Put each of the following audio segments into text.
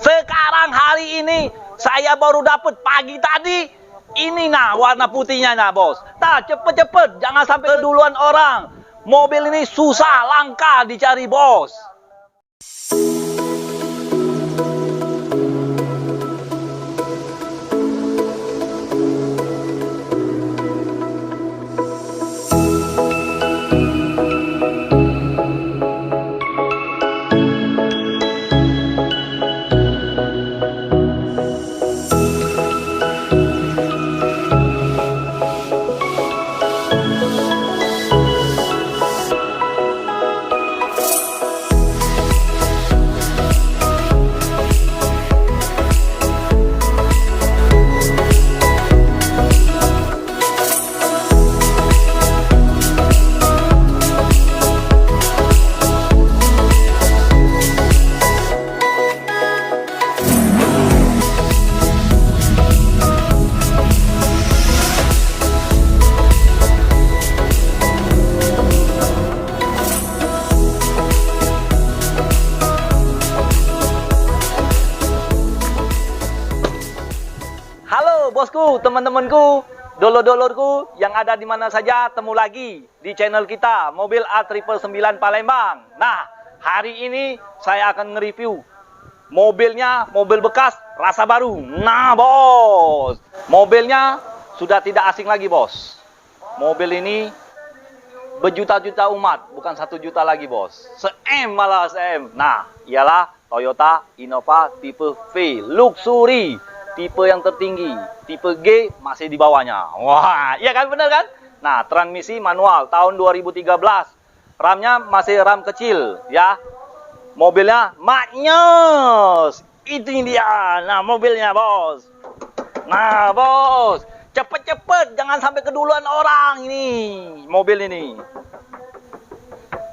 Sekarang hari ini saya baru dapat pagi tadi. Ini nah warna putihnya nah bos. Nah cepet-cepet jangan sampai keduluan orang. Mobil ini susah langka dicari bos. Halo bosku, teman-temanku, dulur-dulurku yang ada di mana saja, temu lagi di channel kita Mobil A999 Palembang. Nah, hari ini saya akan nge-review mobilnya, mobil bekas rasa baru. Nah bos, mobilnya sudah tidak asing lagi bos. Mobil ini berjuta-juta umat, bukan 1 juta lagi bos. Se-M malah se-M. Nah, ialah Toyota Innova tipe V Luxury. Tipe yang tertinggi, tipe G masih di bawahnya. Wah, iya kan, bener kan? Nah, transmisi manual tahun 2013. RAM-nya masih RAM kecil, ya. Mobilnya maknyos. Itu dia. Nah, mobilnya, bos. Nah, bos. Cepet-cepet, jangan sampai keduluan orang ini. Mobil ini.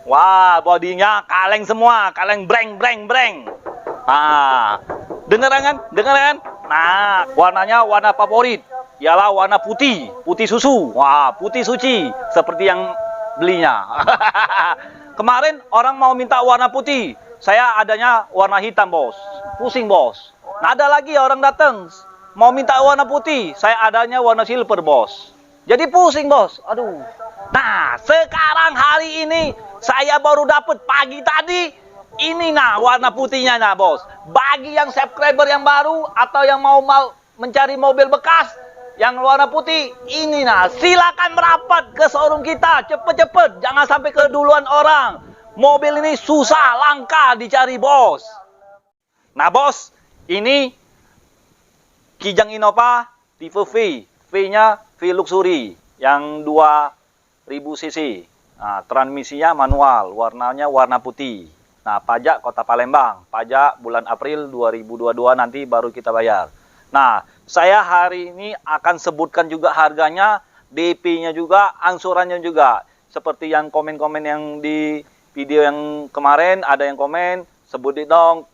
Wah, bodinya kaleng semua, kaleng breng. Nah, dengeran kan? Dengeran kan? Nah, warnanya warna favorit, ialah warna putih, putih susu. Wah, putih suci, seperti yang belinya. Kemarin orang mau minta warna putih, saya adanya warna hitam bos. Pusing bos. Nah, ada lagi orang datang mau minta warna putih, saya adanya warna silver bos. Jadi pusing bos. Aduh. Nah, sekarang hari ini saya baru dapat pagi tadi. Ini nah warna putihnya nah bos. Bagi yang subscriber yang baru atau yang mau mencari mobil bekas yang warna putih, ini nah silakan merapat ke showroom kita. Cepet-cepet, jangan sampai keduluan orang. Mobil ini susah langka dicari bos. Nah bos, ini Kijang Innova tipe V. V-nya V Luxury yang 2000 cc. Nah, transmisinya manual, warnanya warna putih. Nah, pajak Kota Palembang, pajak bulan April 2022 nanti baru kita bayar. Nah, saya hari ini akan sebutkan juga harganya, DP-nya juga, angsurannya juga. Seperti yang komen-komen yang di video yang kemarin, ada yang komen, sebutin dong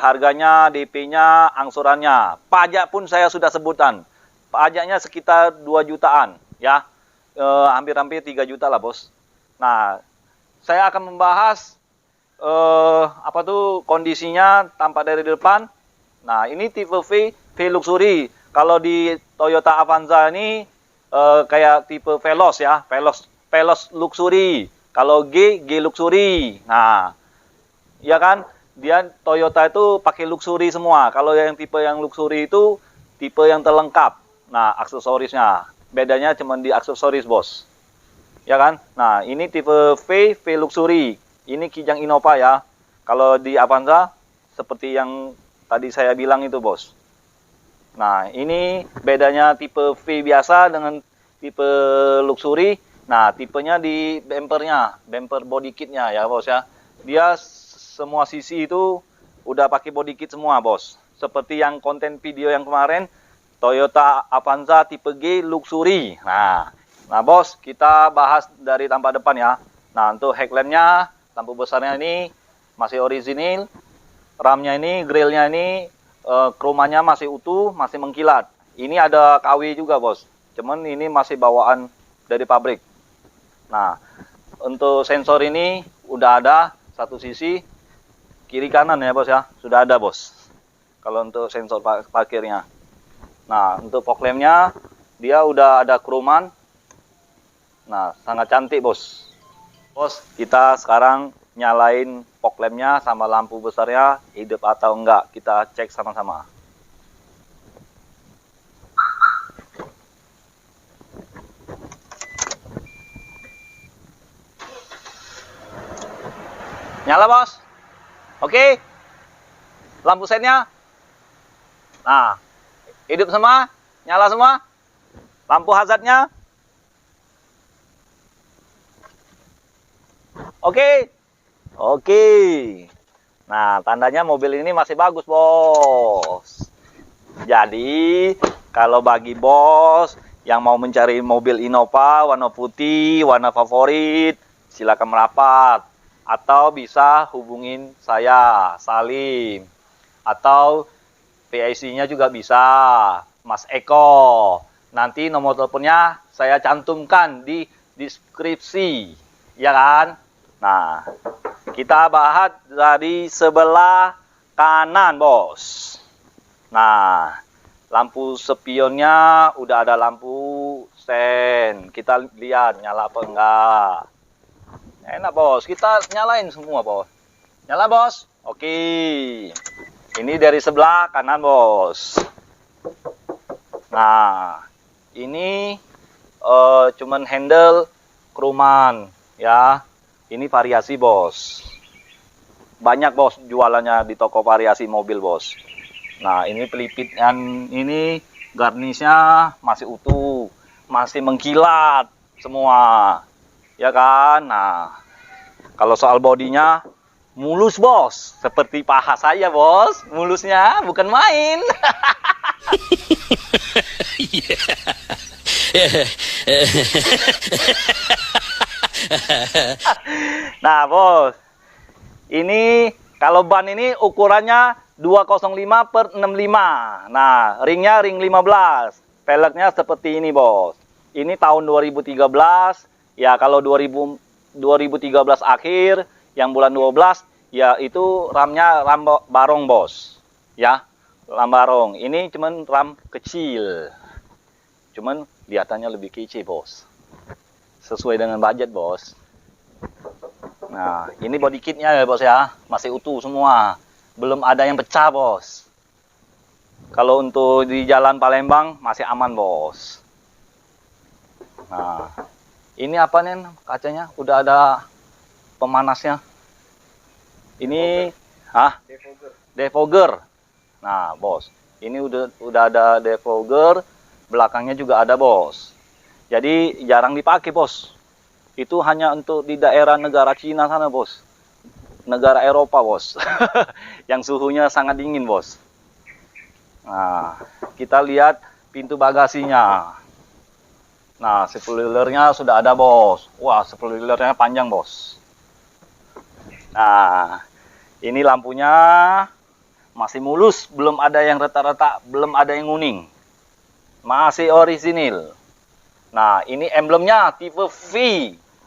harganya, DP-nya, angsurannya. Pajak pun saya sudah sebutkan. Pajaknya sekitar 2 jutaan, ya. Hampir-hampir 3 juta lah, bos. Nah, saya akan membahas kondisinya tampak dari depan. Nah, ini tipe V Luxury. Kalau di Toyota Avanza ini kayak tipe Veloz ya, Veloz Luxury. Kalau G Luxury. Nah, ya kan? Dia Toyota itu pakai luxury semua. Kalau yang tipe yang luxury itu tipe yang terlengkap. Nah, aksesorisnya. Bedanya cuma di aksesoris, bos. Ya kan? Nah, ini tipe V Luxury. Ini Kijang Innova ya. Kalau di Avanza seperti yang tadi saya bilang itu bos. Nah, ini bedanya tipe V biasa dengan tipe Luxury. Nah, tipenya di bempernya, bemper body kitnya ya bos ya. Dia semua sisi itu udah pakai body kit semua bos. Seperti yang konten video yang kemarin, Toyota Avanza tipe G Luxury. Nah bos, kita bahas dari tampak depan ya. Nah, untuk headlampnya, lampu besarnya ini masih orisinil, RAM-nya ini, grillnya ini, kromanya masih utuh, masih mengkilat. Ini ada KW juga bos, cuman ini masih bawaan dari pabrik. Nah, untuk sensor ini udah ada satu sisi, kiri kanan ya bos ya, sudah ada bos. kalau untuk sensor parkirnya. Nah, untuk fog lampnya dia udah ada kroman. Nah, sangat cantik bos. Bos, kita sekarang nyalain fog lampnya sama lampu besarnya hidup atau enggak. Kita cek sama-sama. Nyala bos. Oke. Lampu sennya. Nah, hidup semua. Nyala semua. Lampu hazardnya. Oke. Oke. Nah, tandanya mobil ini masih bagus bos. Jadi, kalau bagi bos yang mau mencari mobil Innova warna putih, warna favorit, silakan merapat. Atau bisa hubungin saya, Salim. Atau PIC-nya juga bisa, Mas Eko. Nanti nomor teleponnya saya cantumkan di deskripsi, ya kan? Nah, kita bahas dari sebelah kanan, bos. Nah, lampu spionnya udah ada lampu sen. Kita lihat nyala apa enggak. Enak bos, kita nyalain semua bos. Nyala bos? Oke. Ini dari sebelah kanan bos. Nah, ini cuman handle kroman ya. Ini variasi bos. Banyak bos jualannya di toko variasi mobil bos. Nah, ini pelipit yang ini garnisnya masih utuh, masih mengkilat semua. Ya kan? Nah, kalau soal bodinya mulus bos, seperti paha saya bos, mulusnya bukan main. Nah bos, ini kalau ban ini ukurannya 205/65. Nah, ringnya ring 15. Peleknya seperti ini bos. Ini tahun 2013. Ya kalau 2013 akhir, yang bulan 12, ya itu ramnya ram barong bos. Ya, ram barong. Ini cuman ram kecil. Cuman kelihatannya lebih kece bos. Sesuai dengan budget bos. Nah, ini body kitnya ya bos ya. Masih utuh semua. Belum ada yang pecah bos. Kalau untuk di jalan Palembang masih aman bos. Nah, ini apa nih kacanya? Udah ada pemanasnya. Ini defogger. Nah, bos, ini udah ada defogger, belakangnya juga ada bos. Jadi jarang dipakai bos. Itu hanya untuk di daerah negara Cina sana bos. Negara Eropa bos. Yang suhunya sangat dingin bos. Nah, kita lihat pintu bagasinya. Nah, spoilernya sudah ada bos. Wah, spoilernya panjang bos. Nah, ini lampunya masih mulus, belum ada yang retak-retak, belum ada yang kuning. Masih orisinil. Nah, ini emblemnya tipe V.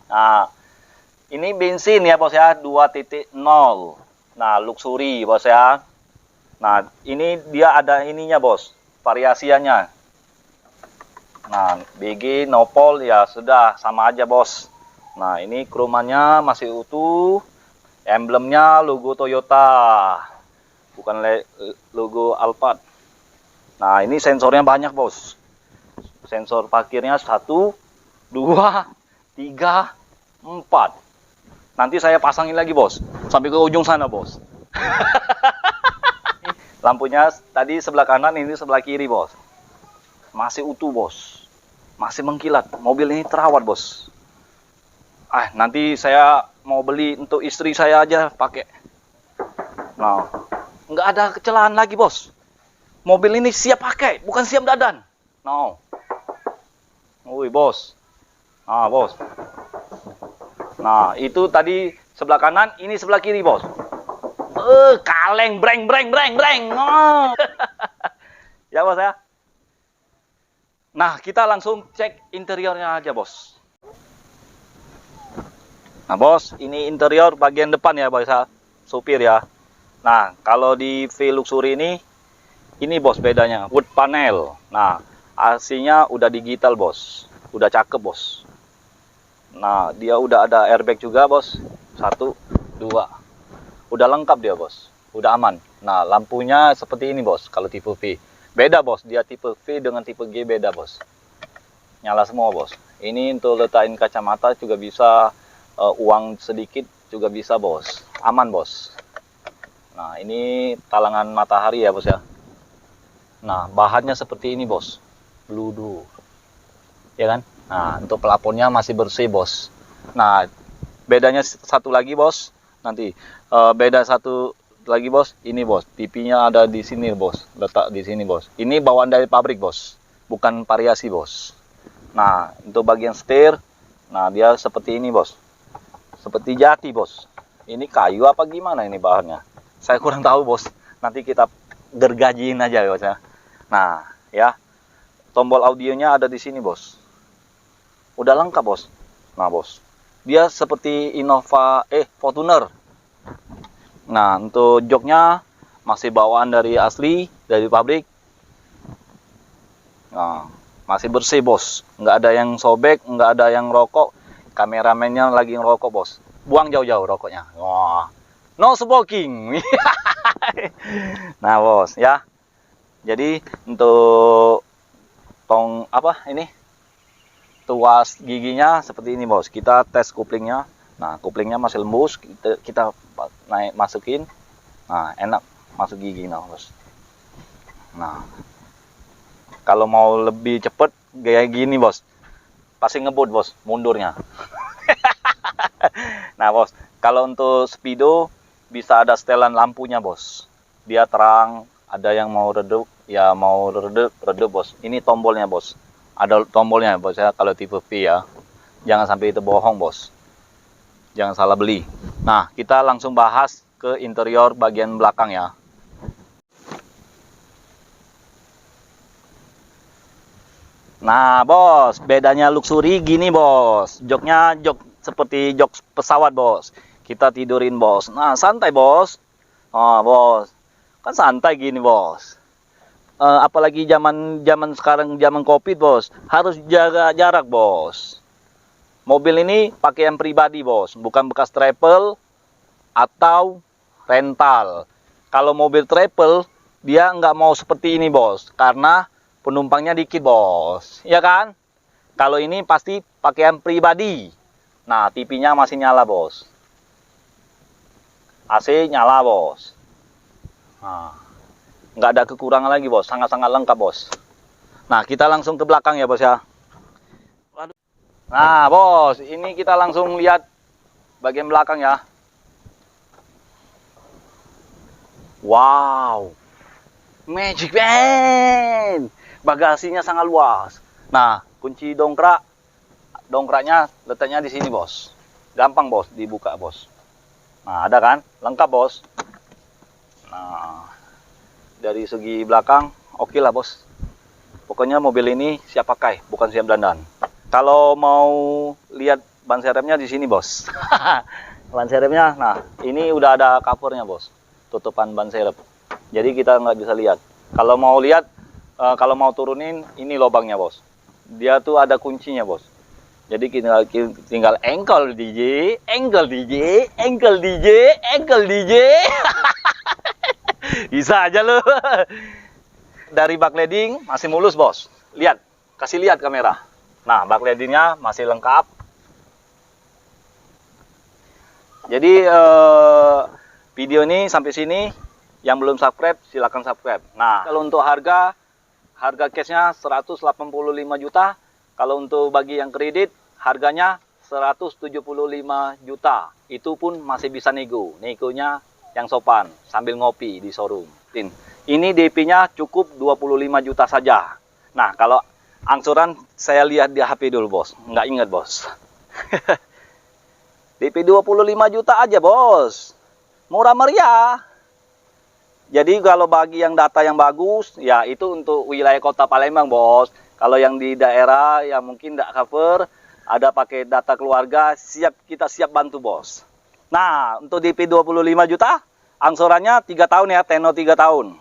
Nah, ini bensin ya bos ya, 2.0. Nah, luxury bos ya. Nah, ini dia ada ininya bos, variasiannya. Nah, BG, nopol ya sudah sama aja bos. Nah, ini kromannya masih utuh. Emblemnya logo Toyota. Bukan logo Alphard. Nah, ini sensornya banyak bos. Sensor parkirnya 1, 2, 3, 4. Nanti saya pasangin lagi bos. Sampai ke ujung sana bos. Lampunya tadi sebelah kanan, ini sebelah kiri bos. Masih utuh bos. Masih mengkilat. Mobil ini terawat bos. Nanti saya mau beli untuk istri saya aja pakai. Nah, nggak ada kecelakaan lagi bos. Mobil ini siap pakai, bukan siap dadan. No. Woi bos. Nah bos. Nah, itu tadi sebelah kanan, ini sebelah kiri bos. Kaleng breng breng breng breng. Oh. Ya bos ya. Nah, kita langsung cek interiornya aja, bos. Nah, bos, ini interior bagian depan ya, bos ya. Supir ya. Nah, kalau di V Luxury ini, Ini bos bedanya, wood panel. Nah, AC-nya udah digital bos, udah cakep bos. Nah, dia udah ada airbag juga bos, 1, 2, udah lengkap dia bos, udah aman. Nah, lampunya seperti ini bos, kalau tipe V. Beda bos, dia tipe V dengan tipe G beda bos. Nyala semua bos. Ini untuk letakin kacamata juga bisa, uang sedikit juga bisa bos, aman bos. Nah, ini talangan matahari ya bos ya. Nah, bahannya seperti ini bos, bludu, ya kan? Nah, untuk pelafonnya masih bersih bos. Nah, bedanya satu lagi bos, nanti beda satu lagi bos, ini bos, TV-nya ada di sini bos, letak di sini bos. Ini bawaan dari pabrik bos, bukan variasi bos. Nah, untuk bagian setir, nah dia seperti ini bos, seperti jati bos. Ini kayu apa gimana ini bahannya? Saya kurang tahu bos. Nanti kita gergajiin aja bos ya. Nah, ya. Tombol audionya ada di sini, bos. Udah lengkap, bos. Nah, bos. Dia seperti Innova Fortuner. Nah, untuk joknya masih bawaan dari asli, dari pabrik. Nah, masih bersih, bos. Nggak ada yang sobek, nggak ada yang rokok. Kameramennya lagi ngerokok, bos. Buang jauh-jauh rokoknya. Wah. No smoking. Nah, bos, ya. Jadi untuk tuas giginya seperti ini bos. Kita tes kuplingnya. Nah, kuplingnya masih lembus, kita masukin. Nah, enak masuk gigi nah bos. Nah, kalau mau lebih cepet kayak gini bos, pasti ngebut bos, mundurnya. Nah bos, kalau untuk speedo bisa ada setelan lampunya bos. Dia terang. Ada yang mau redup, ya mau redup bos. Ini tombolnya bos. Ada tombolnya bos ya kalau tipe V ya. Jangan sampai itu bohong bos. Jangan salah beli. Nah, kita langsung bahas ke interior bagian belakang ya. Nah bos, bedanya luxury gini bos. Joknya jok seperti jok pesawat bos. Kita tidurin bos. Nah, santai bos. Oh bos. Kan santai gini bos. Apalagi zaman sekarang, zaman Covid bos, harus jaga jarak bos. Mobil ini pakaian pribadi bos, bukan bekas travel atau rental. Kalau mobil travel dia nggak mau seperti ini bos, karena penumpangnya dikit bos, ya kan? Kalau ini pasti pakaian pribadi. Nah, TV-nya masih nyala bos, AC nyala bos. Nah, nggak ada kekurangan lagi bos, sangat-sangat lengkap bos. Nah, kita langsung ke belakang ya bos ya. Nah bos, ini kita langsung lihat bagian belakang ya. Wow, magic man, bagasinya sangat luas. Nah, kunci dongkraknya letaknya di sini bos, gampang bos dibuka bos. Nah, ada kan, lengkap bos. Nah, dari segi belakang oke lah bos. Pokoknya mobil ini siap pakai, bukan siap dandan. Kalau mau lihat ban serepnya di sini bos. Ban serepnya, nah ini udah ada covernya bos, tutupan ban serep. Jadi kita nggak bisa lihat. Kalau mau lihat, kalau mau turunin, ini lubangnya bos. Dia tuh ada kuncinya bos. Jadi tinggal engkel DJ, engkel DJ, engkel DJ, engkel DJ. Bisa aja loh. Dari backlighting masih mulus bos. Lihat, kasih lihat kamera. Nah, backlightingnya masih lengkap. Jadi video ini sampai sini. Yang belum subscribe silahkan subscribe. Nah, kalau untuk harga cashnya 185 juta. Kalau untuk bagi yang kredit harganya 175 juta. Itu pun masih bisa nego. Negonya yang sopan sambil ngopi di showroom. Ini DP-nya cukup 25 juta saja. Nah, kalau angsuran saya lihat di HP dulu bos, nggak ingat bos. DP 25 juta aja bos, murah meriah. Jadi kalau bagi yang data yang bagus, ya itu untuk wilayah kota Palembang bos. Kalau yang di daerah yang mungkin nggak cover, ada pakai data keluarga, kita siap bantu bos. Nah, untuk DP 25 juta, angsurannya 3 tahun ya, tenor 3 tahun.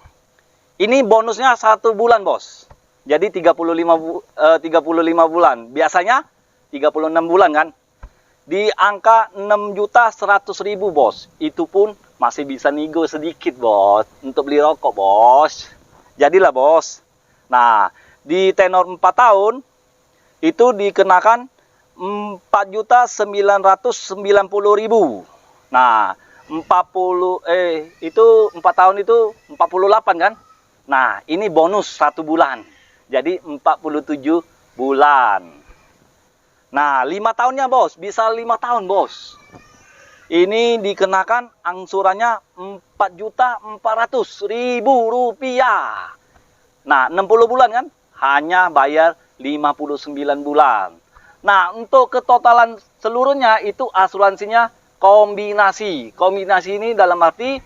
Ini bonusnya 1 bulan, Bos. Jadi 35 bulan. Biasanya 36 bulan kan? Di angka 6.100.000, Bos. Itu pun masih bisa nego sedikit, Bos, untuk beli rokok, Bos. Jadilah, Bos. Nah, di tenor 4 tahun itu dikenakan 4.990.000. Nah, itu 4 tahun itu 48 kan? Nah, ini bonus 1 bulan. Jadi 47 bulan. Nah, 5 tahunnya, Bos. Bisa 5 tahun, Bos. Ini dikenakan angsurannya Rp4.400.000. Nah, 60 bulan kan? Hanya bayar 59 bulan. Nah, untuk ketotalan seluruhnya itu asuransinya kombinasi. Kombinasi ini dalam arti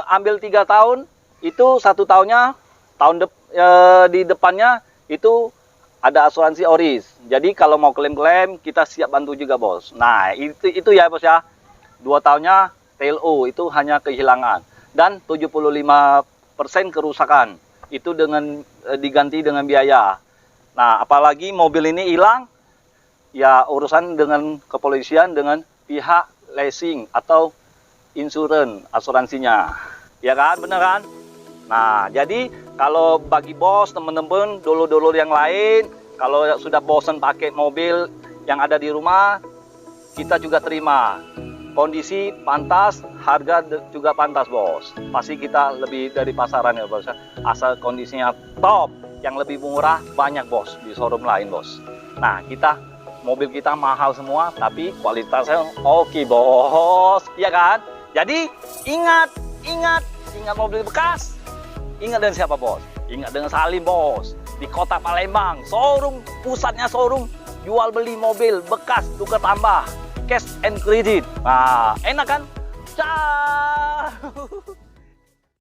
ambil 3 tahun, itu 1 tahunnya di depannya itu ada asuransi Oris. Jadi kalau mau klaim-klaim kita siap bantu juga, Bos. Nah, itu ya, Bos ya. 2 tahunnya TLO itu hanya kehilangan dan 75% kerusakan. Itu dengan diganti dengan biaya. Nah, apalagi mobil ini hilang, ya urusan dengan kepolisian, dengan pihak leasing atau insurans, asuransinya. Ya kan, bener kan? Nah, jadi kalau bagi bos, temen-temen, dulur-dulur yang lain, kalau sudah bosan pakai mobil yang ada di rumah, kita juga terima. Kondisi pantas, harga juga pantas, Bos. Pasti kita lebih dari pasaran ya, Bos. Asal kondisinya top. Yang lebih murah banyak, Bos, di showroom lain, Bos. Nah, mobil kita mahal semua, tapi kualitasnya oke, Bos. Iya kan? Jadi ingat mobil bekas. Ingat dengan siapa, Bos? Ingat dengan Salim, Bos. Di kota Palembang, pusatnya showroom jual beli mobil bekas, tukar tambah, cash and credit. Nah, enak kan? Ciao.